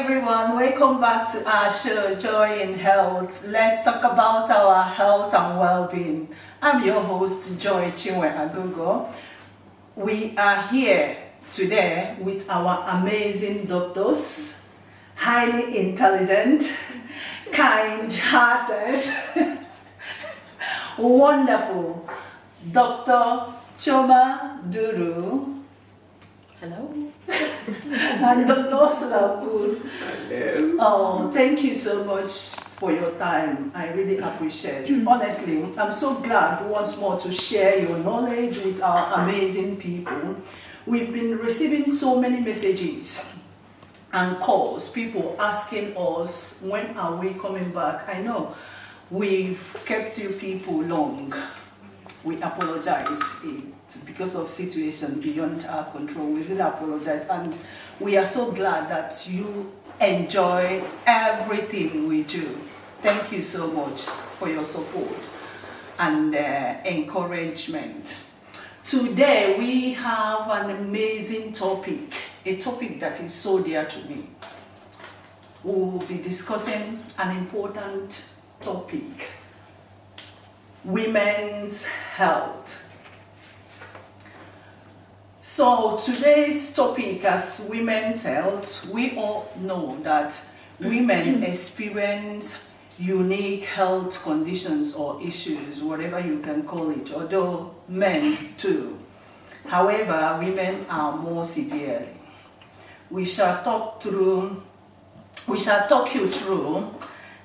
everyone, welcome back to our show, Joy in Health. Let's talk about our health and well-being. I'm your host, Joy Chinwe Agogo. We are here today with our amazing doctors, highly intelligent, kind-hearted, wonderful Dr. Choma Duru. Hello. And Dr. Osula Good. Yes. Oh, thank you so much for your time. I really appreciate it. Honestly, I'm so glad once more to share your knowledge with our amazing people. We've been receiving so many messages and calls, people asking us, when are we coming back? I know we've kept you people long. We apologize. It's because of situation beyond our control. We really apologize, and we are so glad that you enjoy everything we do. Thank you so much for your support and encouragement. Today we have an amazing topic, a topic that is so dear to me. We will be discussing an important topic: women's health. So today's topic, as women's health, we all know that women experience unique health conditions or issues, whatever you can call it, although men too. However, women are more severely. We shall talk you through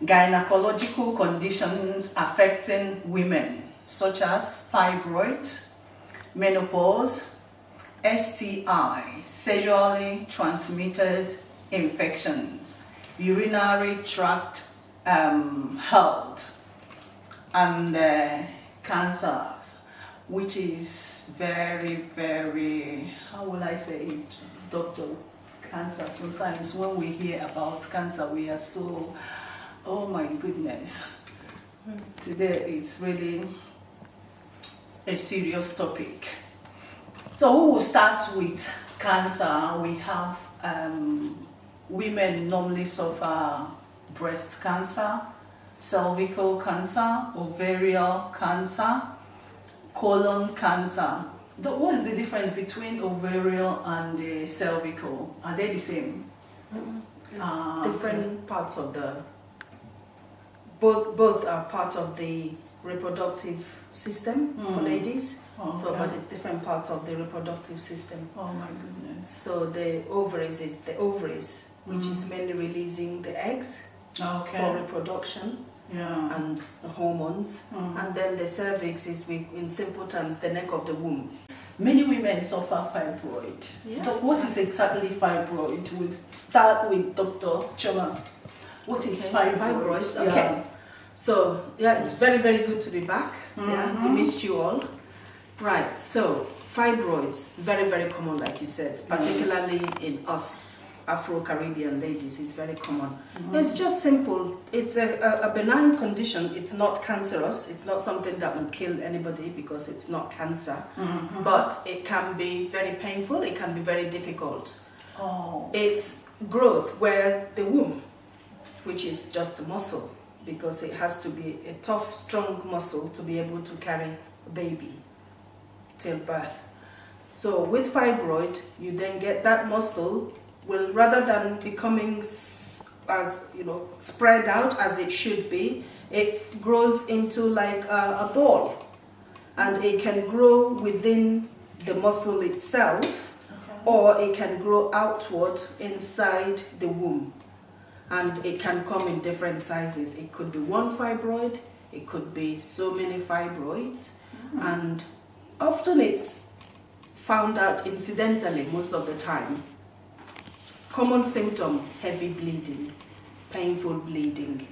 gynecological conditions affecting women, such as fibroids, menopause, STI, sexually transmitted infections, urinary tract health, and cancers, which is very, very, how will I say it, doctor? Cancer. Sometimes when we hear about cancer, we are so, oh my goodness. Today is really a serious topic. So we will start with cancer. We have women normally suffer breast cancer, cervical cancer, ovarian cancer, colon cancer. What is the difference between ovarian and cervical? Are they the same? It's different parts of the. Both are part of the reproductive system for ladies. Oh, but it's different parts of the reproductive system. Oh my goodness. So the ovaries is the ovaries, which is mainly releasing the eggs for reproduction and the hormones. And then the cervix is, in simple terms, the neck of the womb. Many women suffer fibroid. Yeah. So what is exactly fibroid? We'll start with Dr. Choma. What is fibroid? Okay. Yeah. So it's very, very good to be back. Yeah, we missed you all. Right, so fibroids, very, very common, like you said, particularly in us Afro-Caribbean ladies, it's very common. It's just simple. It's a benign condition. It's not cancerous. It's not something that will kill anybody because it's not cancer. But it can be very painful. It can be very difficult. It's growth where the womb, which is just a muscle, because it has to be a tough, strong muscle to be able to carry a baby till birth. So with fibroid, you then get that muscle will, rather than becoming spread out as it should be, it grows into like a ball, and it can grow within the muscle itself, or it can grow outward inside the womb, and it can come in different sizes. It could be one fibroid, it could be so many fibroids, and often it's found out incidentally most of the time. Common symptom, heavy bleeding, painful bleeding,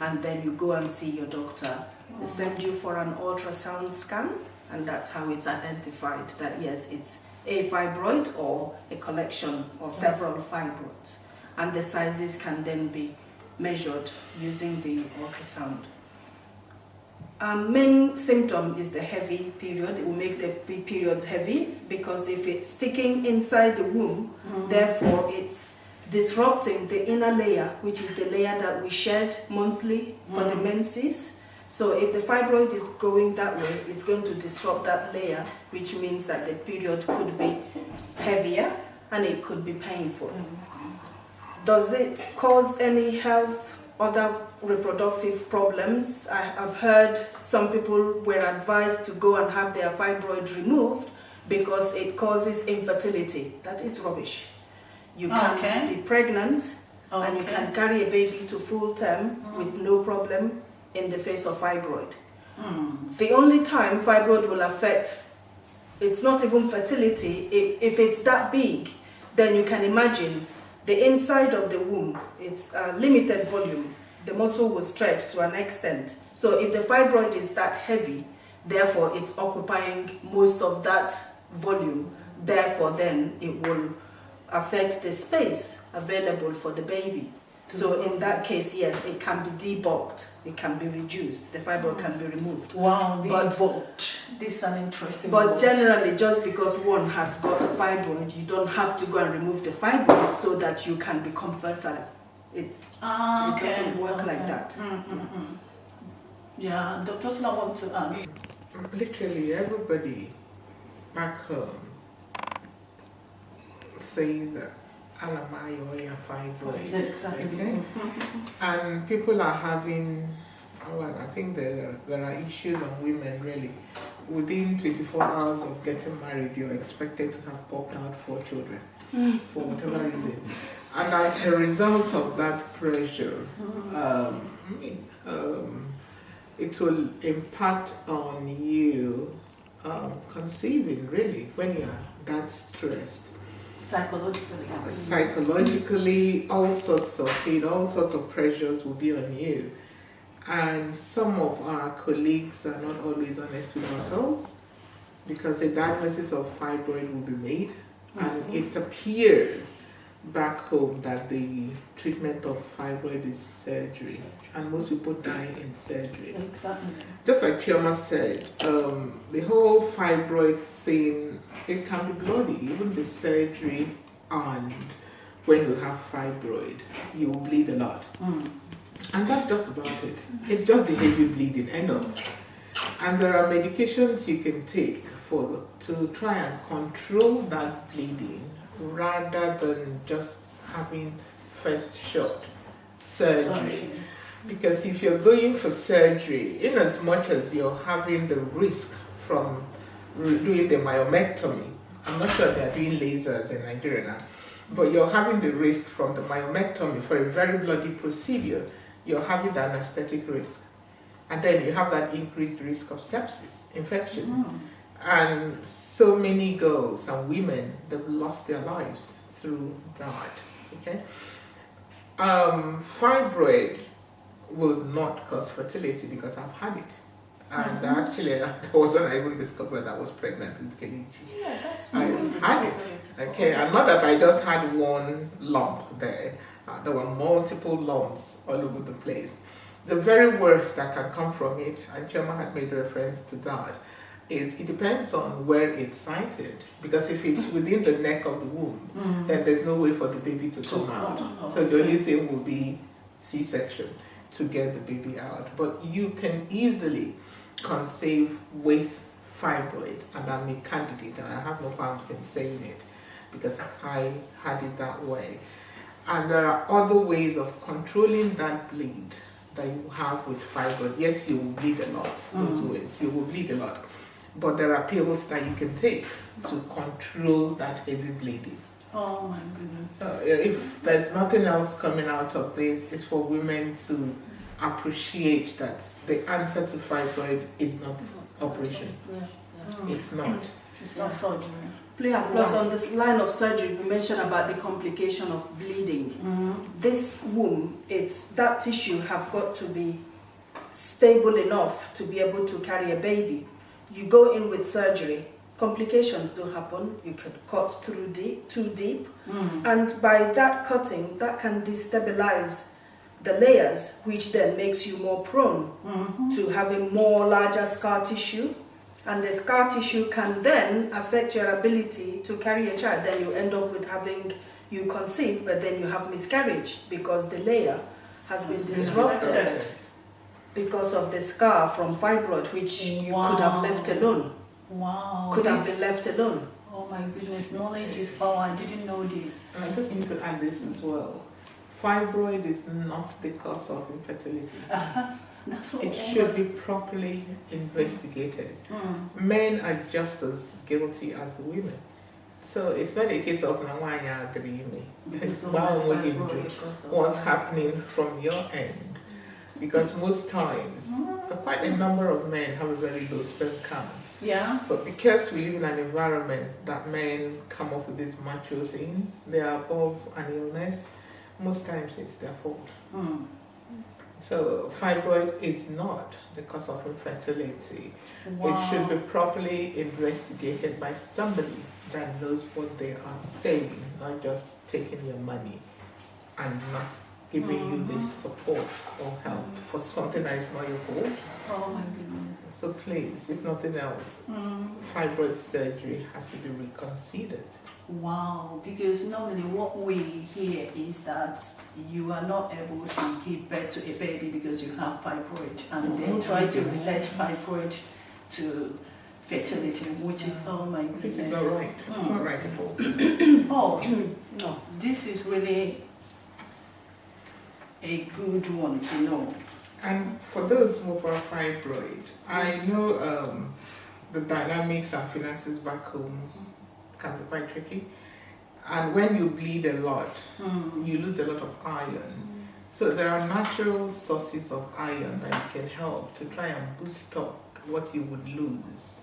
and then you go and see your doctor. They send you for an ultrasound scan, and that's how it's identified that yes, it's a fibroid or a collection or several fibroids. And the sizes can then be measured using the ultrasound. Main symptom is the heavy period. It will make the period heavy because if it's sticking inside the womb, therefore it's disrupting the inner layer, which is the layer that we shed monthly for the menses. So if the fibroid is going that way, it's going to disrupt that layer, which means that the period could be heavier and it could be painful. Does it cause any health, other reproductive problems? I've heard some people were advised to go and have their fibroid removed because it causes infertility. That is rubbish. You can be pregnant and you can carry a baby to full term with no problem in the face of fibroid. The only time fibroid will affect, it's not even fertility. If it's that big, then you can imagine the inside of the womb, it's a limited volume. The muscle will stretch to an extent. So if the fibroid is that heavy, therefore it's occupying most of that volume, therefore then it will affect the space available for the baby. So in that case, yes, it can be debulked, it can be reduced, the fibroid can be removed. Wow, debulked. This is an interesting But word. generally, just because one has got a fibroid, you don't have to go and remove the fibroid so that you can become fertile. It doesn't work like that. Yeah, Dr. Sula wants to ask. Literally everybody back home says that Alamayo fibroid. Exactly. Okay? And people are having, well, I think there are issues on women really. Within 24 hours of getting married, you're expected to have popped out 4 children for whatever reason. And as a result of that pressure, it will impact on you conceiving really when you're that stressed. Psychologically, all sorts of pressures will be on you. And some of our colleagues are not always honest with ourselves because a diagnosis of fibroid will be made, and it appears back home that the treatment of fibroid is surgery, and most people die in surgery. Exactly. Just like Chioma said, the whole fibroid thing, it can be bloody, even the surgery, and when you have fibroid, you will bleed a lot. And that's just about it. It's just the heavy bleeding, end of. And there are medications you can take to try and control that bleeding rather than just having first shot surgery. Because if you're going for surgery, in as much as you're having the risk from doing the myomectomy, I'm not sure they're doing lasers in Nigeria now, but you're having the risk from the myomectomy for a very bloody procedure, you're having the anesthetic risk. And then you have that increased risk of sepsis, infection. And so many girls and women, they've lost their lives through that, okay? Fibroid will not cause fertility because I've had it. And actually, there was when I even discovered I was pregnant with Kelechi. Yeah, that's I had it, okay? And not that I just had one lump there. There were multiple lumps all over the place. The very worst that can come from it, and Chioma had made reference to that, is it depends on where it's sited. Because if it's within the neck of the womb, then there's no way for the baby to come out. So the only thing will be C-section to get the baby out. But you can easily conceive with fibroid, and I'm a candidate, and I have no qualms in saying it, because I had it that way. And there are other ways of controlling that bleed that you have with fibroid. Yes, you will bleed a lot, both ways, you will bleed a lot. But there are pills that you can take to control that heavy bleeding. Oh my goodness. So if there's nothing else coming out of this, it's for women to appreciate that the answer to fibroid is not operation. It's not. It's not surgery. Plus, on this line of surgery, we mentioned about the complication of bleeding. This womb, that tissue have got to be stable enough to be able to carry a baby. You go in with surgery, complications do happen. You could cut through too deep, and by that cutting, that can destabilize the layers, which then makes you more prone to having more larger scar tissue. And the scar tissue can then affect your ability to carry a child. Then you end up with having you conceive, but then you have miscarriage because the layer has been disrupted because of the scar from fibroid, which you could have left alone. Wow. Could have been left alone. Oh my goodness, knowledge is power. I didn't know this. And I just need to add this as well. Fibroid is not the cause of infertility. That's what It should be properly investigated. Men are just as guilty as the women. So it's not a case of Nawanya dreaming. What's happening from your end? Because most times, quite a number of men have a very low sperm count. Yeah. But because we live in an environment that men come up with this macho thing, they are above an illness, most times it's their fault. So fibroid is not the cause of infertility. Wow. It should be properly investigated by somebody that knows what they are saying, not just taking your money and not giving you the support or help for something that is not your fault. Oh my goodness. So please, if nothing else, fibroid surgery has to be reconsidered. Wow, because normally what we hear is that you are not able to give birth to a baby because you have fibroid, and they try to relate fibroid to fertility, which is, oh my goodness. Which is not right. It's not right at all. Oh, no, this is really a good one to know. And for those who are fibroid, I know the dynamics and finances back home can be quite tricky. And when you bleed a lot, you lose a lot of iron. So there are natural sources of iron that you can help to try and boost up what you would lose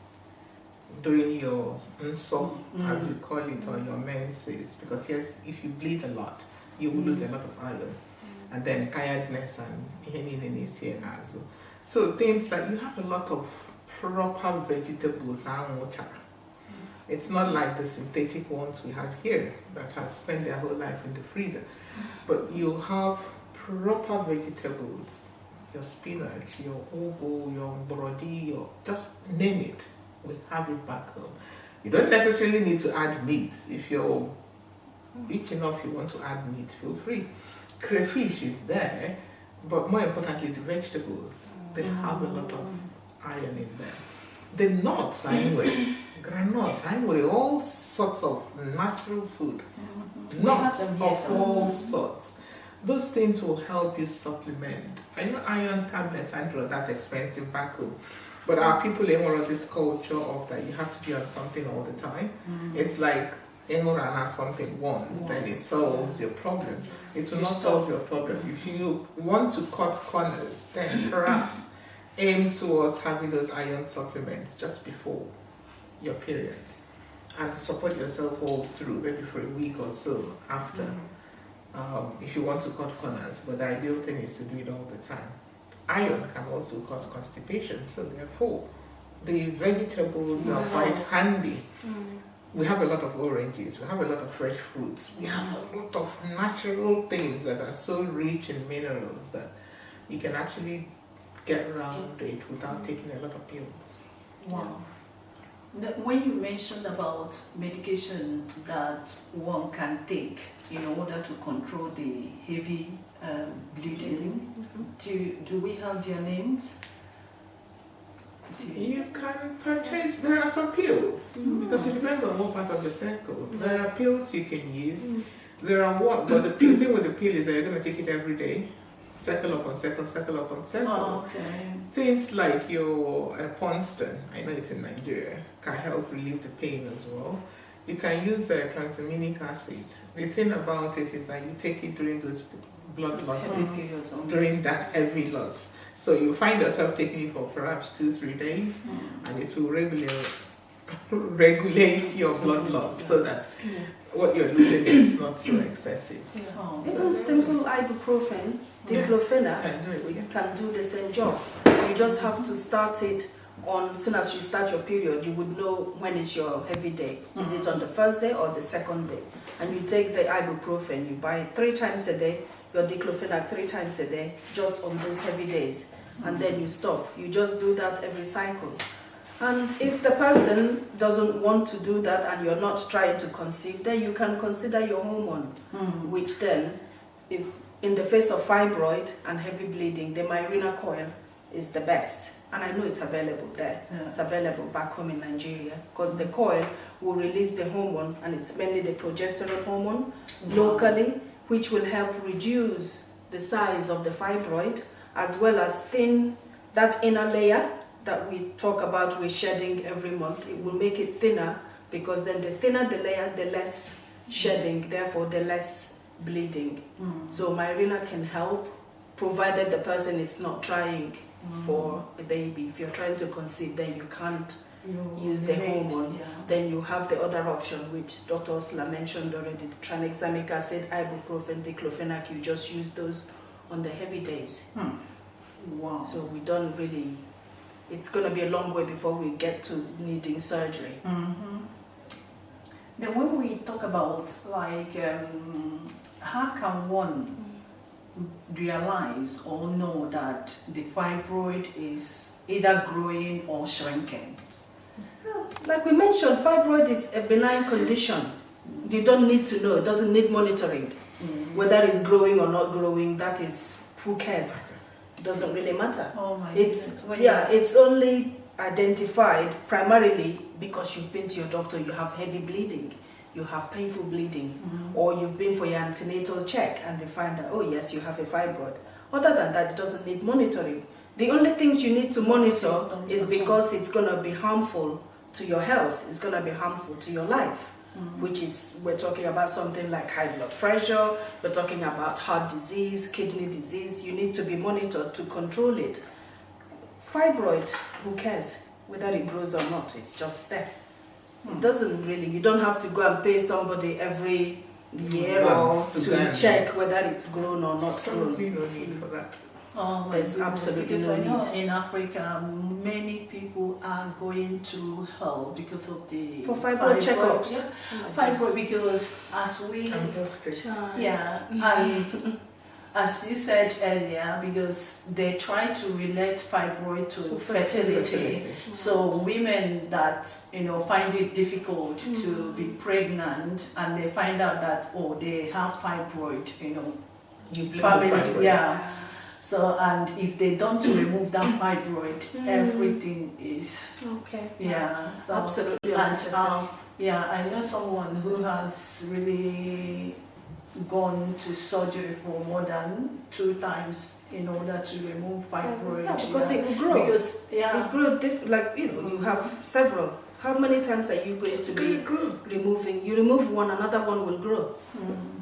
during your unso, as you call it, or your menses. Because yes, if you bleed a lot, you will lose a lot of iron. And then tiredness and so things like you have a lot of proper vegetables and water. It's not like the synthetic ones we have here that have spent their whole life in the freezer. But you have proper vegetables, your spinach, your ugu, your brody, your just name it. We have it back home. You don't necessarily need to add meat. If you're rich enough, you want to add meat, feel free. Crayfish is there, but more importantly, the vegetables, they have a lot of iron in them. The nuts, anyway, granules, anyway, all sorts of natural food, nuts of all sorts. Those things will help you supplement. I know iron tablets aren't that expensive back home, but our people in more of this culture of that you have to be on something all the time. It's like Enguran has something once, then it solves your problem. It will not solve your problem. If you want to cut corners, then perhaps aim towards having those iron supplements just before your period and support yourself all through, maybe for a week or so after, if you want to cut corners. But the ideal thing is to do it all the time. Iron can also cause constipation, so therefore the vegetables are quite handy. We have a lot of oranges, we have a lot of fresh fruits, we have a lot of natural things that are so rich in minerals that you can actually get around it without taking a lot of pills. Wow. When you mentioned about medication that one can take in order to control the heavy bleeding, do we have their names? You can purchase, there are some pills, because it depends on what part of the circle. There are pills you can use. There are what, but the thing with the pill is that you're going to take it every day, circle upon circle, circle upon circle. Oh, okay. Things like your Ponston, I know it's in Nigeria, can help relieve the pain as well. You can use tranexamic acid. The thing about it is that you take it during those blood losses, during that heavy loss. So you find yourself taking it for perhaps 2-3 days, and it will regulate your blood loss so that what you're losing is not so excessive. Even simple ibuprofen, diclofenac, can do the same job. You just have to start it on, as soon as you start your period, you would know when is your heavy day. Is it on the first day or the second day? And you take the ibuprofen, you buy it 3 times a day, your diclofenac 3 times a day, just on those heavy days. And then you stop. You just do that every cycle. And if the person doesn't want to do that and you're not trying to conceive, then you can consider your hormone, which then, if in the face of fibroid and heavy bleeding, the Mirena Coil is the best. And I know it's available there. Yeah. It's available back home in Nigeria, because the coil will release the hormone, and it's mainly the progesterone hormone locally, which will help reduce the size of the fibroid, as well as thin that inner layer that we talk about with shedding every month. It will make it thinner, because then the thinner the layer, the less shedding, therefore the less bleeding. So Mirena can help, provided the person is not trying for a baby. If you're trying to conceive, then you can't use the hormone. Then you have the other option, which Dr. Osler mentioned already, the tranexamic acid, ibuprofen, diclofenac. You just use those on the heavy days. Wow. So we don't really, it's going to be a long way before we get to needing surgery. Then when we talk about like how can one realize or know that the fibroid is either growing or shrinking? Like we mentioned, fibroid is a benign condition. You don't need to know. It doesn't need monitoring. Whether it's growing or not growing, that is, who cares? It doesn't really matter. Oh my It's goodness. it's only identified primarily because you've been to your doctor, you have heavy bleeding, you have painful bleeding, or you've been for your antenatal check and they find out, oh yes, you have a fibroid. Other than that, it doesn't need monitoring. The only things you need to monitor is because it's going to be harmful to your health, it's going to be harmful to your life, which is, we're talking about something like high blood pressure, we're talking about heart disease, kidney disease. You need to be monitored to control it. Fibroid, who cares whether it grows or not? It's just there. It doesn't really, you don't have to go and pay somebody every year or to check whether it's grown or not grown. Absolutely no need for that. Oh, There's absolutely because no I know need. in Africa many people are going to hell because of the For fibroid checkups. Yeah. Oh my Fibroid, goodness. because as we Child. and as you said earlier, because they try to relate fibroid to fertility. So women that find it difficult to be pregnant, and they find out that they have fibroid, You blame family, the fibroid. yeah. So, and if they don't remove that fibroid, everything is Okay. so Absolutely and, unnecessary. I know someone who has really gone to surgery for more than 2 times in order to remove fibroid. Yeah, because it will grow. Because It grow you have several. How many times are you going to be removing? You remove one, another one will grow.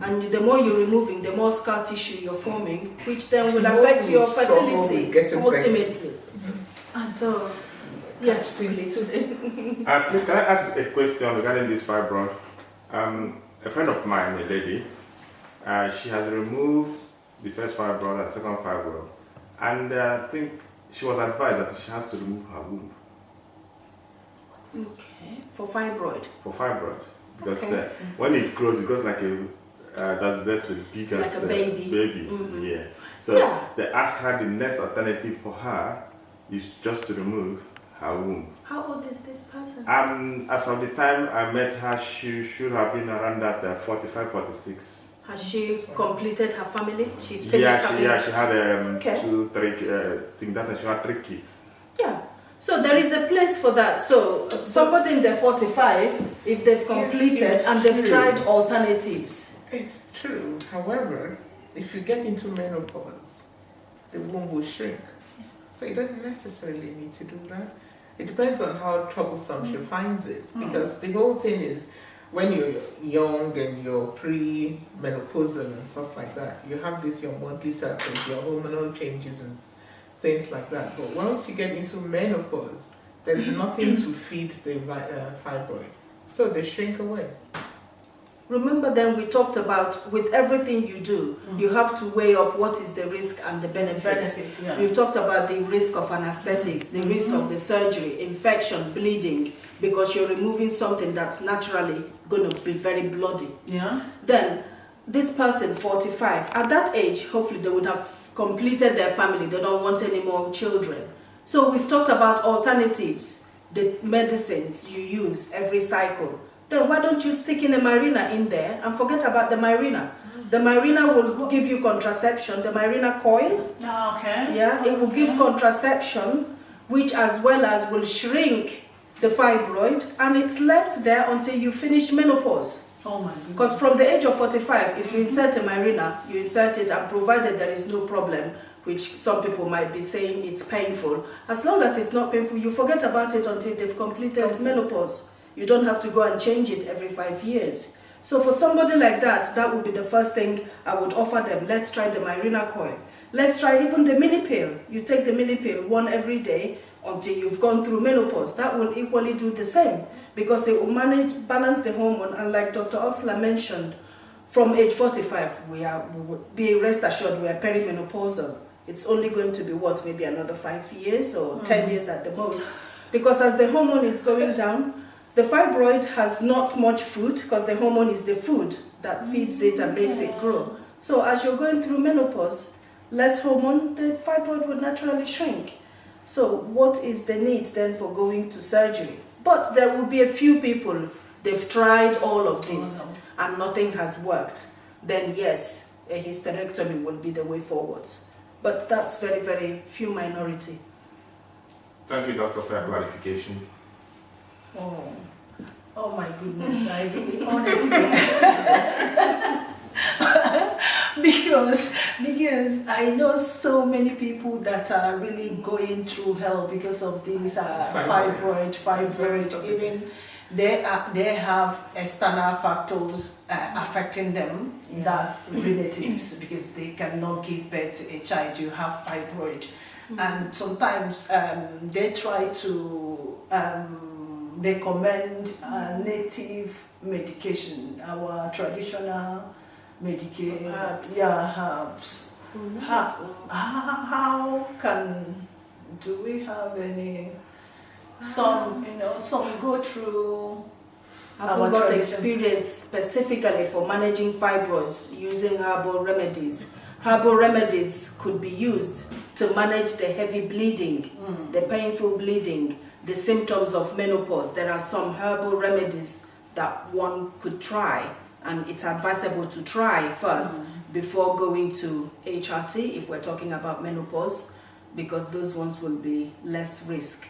And the more you're removing, the more scar tissue you're forming, which then will affect your fertility ultimately. And so, yes, please. Please, can I ask a question regarding this fibroid? A friend of mine, a lady, she has removed the first fibroid and second fibroid, and I think she was advised that she has to remove her womb. Okay. For fibroid. For fibroid, because when it grows like that's the biggest Like a baby. Yeah. So they asked her the next alternative for her is just to remove her womb. How old is this person? As of the time I met her, she should have been around that 45, 46. Has she completed her family? She's finished her family? She had 2, 3, think that she had 3 kids. Yeah. So there is a place for that. So somebody in their 45, if they've completed and they've tried alternatives. It's true. However, if you get into menopause, the womb will shrink. So you don't necessarily need to do that. It depends on how troublesome she finds it. Because the whole thing is, when you're young and you're pre-menopausal and stuff like that, you have your monthly cycles, your hormonal changes and things like that. But once you get into menopause, there's nothing to feed the fibroid. So they shrink away. Remember then we talked about with everything you do, you have to weigh up what is the risk and the benefit. You talked about the risk of anesthetics, the risk of the surgery, infection, bleeding, because you're removing something that's naturally going to be very bloody. Yeah. Then this person, 45, at that age, hopefully they would have completed their family. They don't want any more children. So we've talked about alternatives. the medicines you use every cycle, then why don't you stick in a Mirena in there and forget about the Mirena? The Mirena will give you contraception, the Mirena Coil. Ah, okay. Yeah, it will give contraception, which as well as will shrink the fibroid, and it's left there until you finish menopause. Oh my goodness. Because from the age of 45, if you insert a Mirena, you insert it, and provided there is no problem, which some people might be saying it's painful, as long as it's not painful, you forget about it until they've completed menopause. You don't have to go and change it every 5 years. So for somebody like that, that would be the first thing I would offer them. Let's try the Mirena Coil. Let's try even the mini pill. You take the mini pill one every day until you've gone through menopause. That will equally do the same, because it will balance the hormone. And like Dr. Osler mentioned, from age 45, we would be rest assured we are perimenopausal. It's only going to be what, maybe another 5 years or 10 years at the most. Because as the hormone is going down, the fibroid has not much food, because the hormone is the food that feeds it and makes it grow. So as you're going through menopause, less hormone, the fibroid would naturally shrink. So what is the need then for going to surgery? But there will be a few people, they've tried all of this and nothing has worked. Then yes, a hysterectomy will be the way forwards. But that's very, very few minority. Thank you, Doctor, for your clarification. Oh my goodness, I really honestly because I know so many people that are really going through hell because of these fibroid, even they have external factors affecting them, that relatives, because they cannot give birth to a child, you have fibroid. And sometimes they try to recommend native medication, our traditional medication, Herbs. herbs. How do we have any, some go through I've our got tradition? experience specifically for managing fibroids using herbal remedies. Herbal remedies could be used to manage the heavy bleeding, the painful bleeding, the symptoms of menopause. There are some herbal remedies that one could try, and it's advisable to try first before going to HRT if we're talking about menopause, because those ones will be less risk.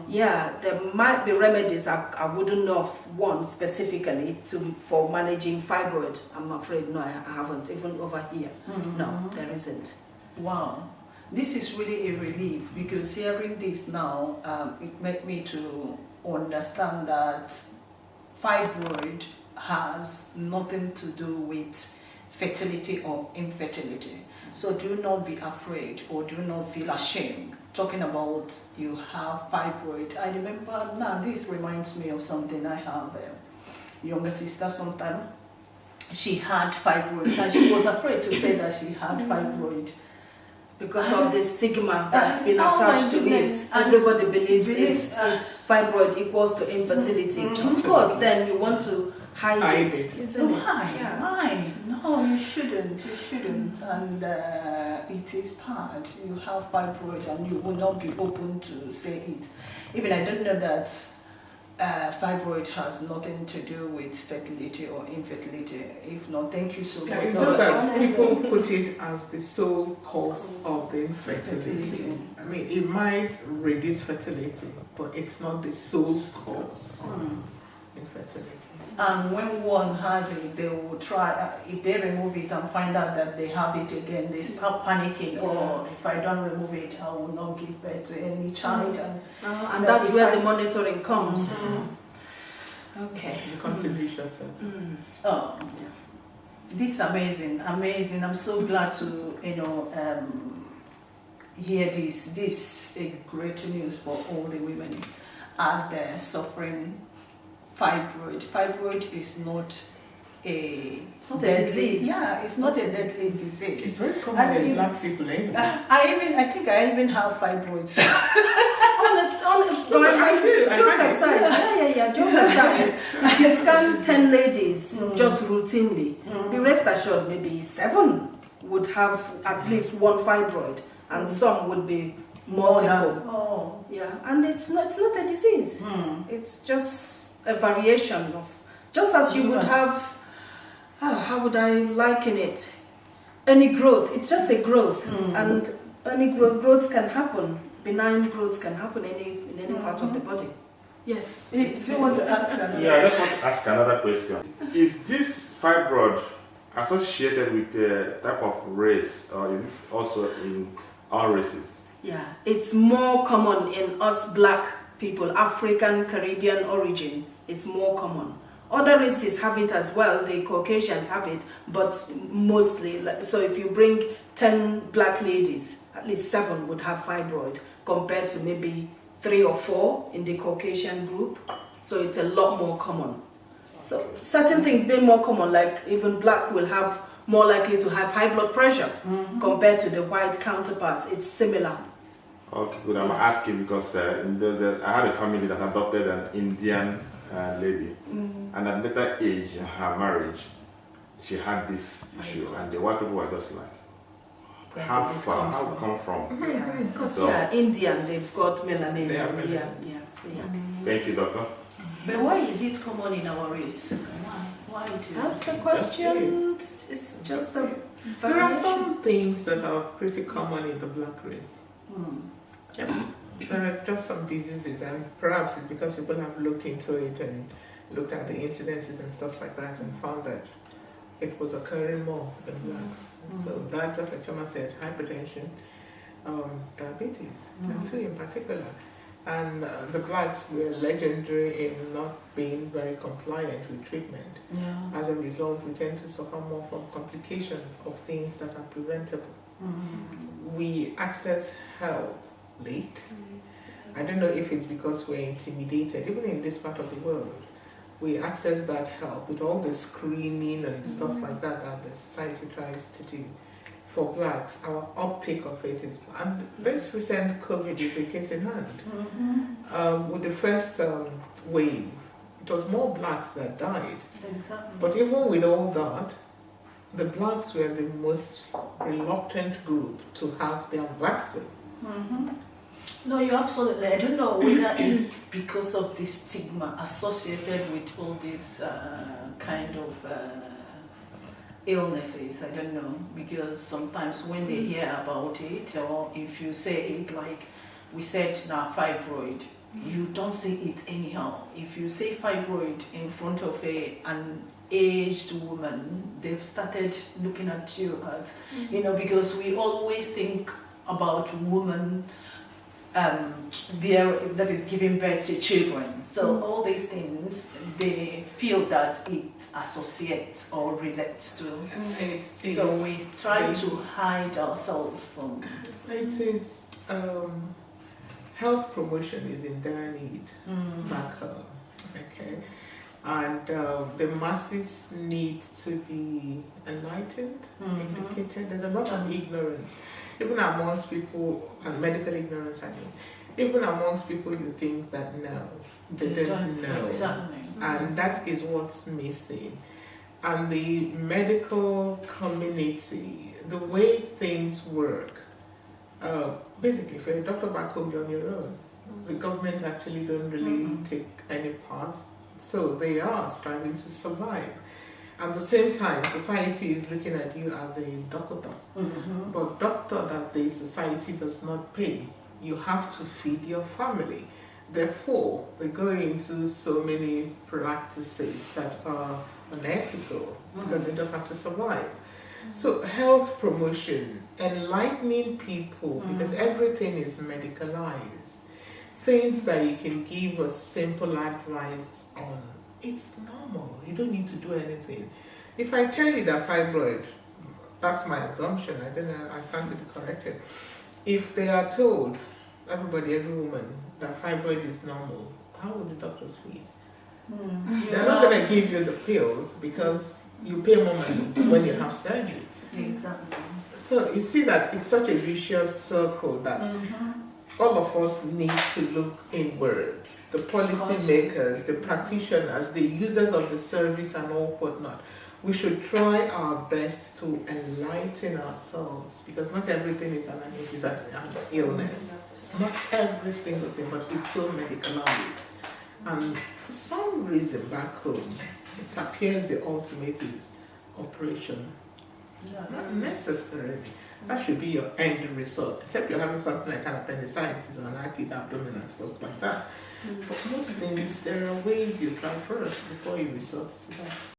Yeah, there might be remedies, I wouldn't know of one specifically for managing fibroid. I'm afraid, no, I haven't, even over here. No, there isn't. Wow, this is really a relief, because hearing this now, it made me to understand that fibroid has nothing to do with fertility or infertility. So do not be afraid or do not feel ashamed talking about you have fibroid. I remember now, this reminds me of something. I have a younger sister sometime. She had fibroid and she was afraid to say that she had fibroid. Because of the stigma that's been oh my attached to goodness. it. Everybody believes it's fibroid equals to infertility. Of course, then you want to hide it, isn't it? Why? No, you shouldn't. You shouldn't. And it is bad. You have fibroid and you will not be open to say it. Even I don't know that fibroid has nothing to do with fertility or infertility. If not, thank you so much. It's just that people put it as the sole cause of the infertility. I mean, it might reduce fertility, but it's not the sole cause of infertility. And when one has it, they will try, if they remove it and find out that they have it again, they start panicking. Oh, if I don't remove it, I will not give birth to any child. And that's where the monitoring comes. Okay. It becomes a vicious circle. Oh, this is amazing, amazing. I'm so glad to, hear this. This is great news for all the women out there suffering fibroid. Fibroid is not a disease. Yeah, it's not a deadly disease. It's very common in black people, ain't it? I think I even have fibroids. Joke aside, joke aside. If you scan 10 ladies just routinely, be rest assured maybe 7 would have at least one fibroid, and some would be multiple. Oh. Yeah, and it's not a disease. It's just a variation of, just as you would have, how would I liken it? Any growth. It's just a growth, and any growths can happen. Benign growths can happen in any part of the body. Yes. Do you want to ask another? Yeah, I just want to ask another question. Is this fibroid associated with a type of race, or is it also in all races? Yeah, it's more common in us black people, African, Caribbean origin is more common. Other races have it as well, the Caucasians have it, but mostly, so if you bring 10 black ladies, at least 7 would have fibroid, compared to maybe 3 or 4 in the Caucasian group. So it's a lot more common. So certain things being more common, like even black will have more likely to have high blood pressure compared to the white counterparts. It's similar. Okay, good. I'm asking because in those, I had a family that adopted an Indian lady, and at later age in her marriage, she had this issue, and the white people were just like, how far? How come from? Yeah, because Indian, they've got melanin. They have melanin. So yeah. Thank you, doctor. But why is it common in our race? Why do That's the question. It's just a There are variation. some things that are pretty common in the black race. Yep. There are just some diseases, and perhaps it's because people have looked into it and looked at the incidences and stuff like that and found that it was occurring more in blacks. So that, just like Choma said, hypertension, diabetes, type 2 in particular. And the blacks were legendary in not being very compliant with treatment. As a result, we tend to suffer more from complications of things that are preventable. We access help late. I don't know if it's because we're intimidated, even in this part of the world. We access that help with all the screening and stuff like that that the society tries to do. For blacks, our uptake of it is, and this recent COVID is a case in hand. With the first wave, it was more blacks that died. Exactly. But even with all that, the blacks were the most reluctant group to have their vaccine. No, you're absolutely. I don't know whether it's because of the stigma associated with all these kind of illnesses. I don't know, because sometimes when they hear about it, or if you say it like we said now, fibroid, you don't say it anyhow. If you say fibroid in front of an aged woman, they've started looking at you as, because we always think about women that is giving birth to children. So all these things, they feel that it associates or relates to. So we try to hide ourselves from. It is health promotion is in dire need back home. Okay. And the masses need to be enlightened, educated. There's a lot of ignorance, even amongst people, and medical ignorance, I mean. Even amongst people, you think that no, they don't know. Exactly. And that is what's missing. And the medical community, the way things work, basically, if you're a doctor back home, you're on your own. The government actually don't really take any part. So they are striving to survive. At the same time, society is looking at you as a doctor. But doctor that the society does not pay, you have to feed your family. Therefore, they go into so many practices that are unethical because they just have to survive. So health promotion, enlightening people, because everything is medicalized. Things that you can give a simple advice on. It's normal. You don't need to do anything. If I tell you that fibroid, that's my assumption. I don't know. I stand to be corrected. If they are told, everybody, every woman, that fibroid is normal, how would the doctors feel? They're not going to give you the pills because you pay more money when you have surgery. Exactly. So you see that it's such a vicious circle that all of us need to look inwards. The policy makers, the practitioners, the users of the service and all whatnot. We should try our best to enlighten ourselves because not everything is an illness. Not every single thing, but it's so medicalized. And for some reason back home, it appears the ultimate is operation. Not necessarily. That should be your end result, except you're having something like an appendicitis or an acute abdomen and stuff like that. But most things, there are ways you try first before you resort to that.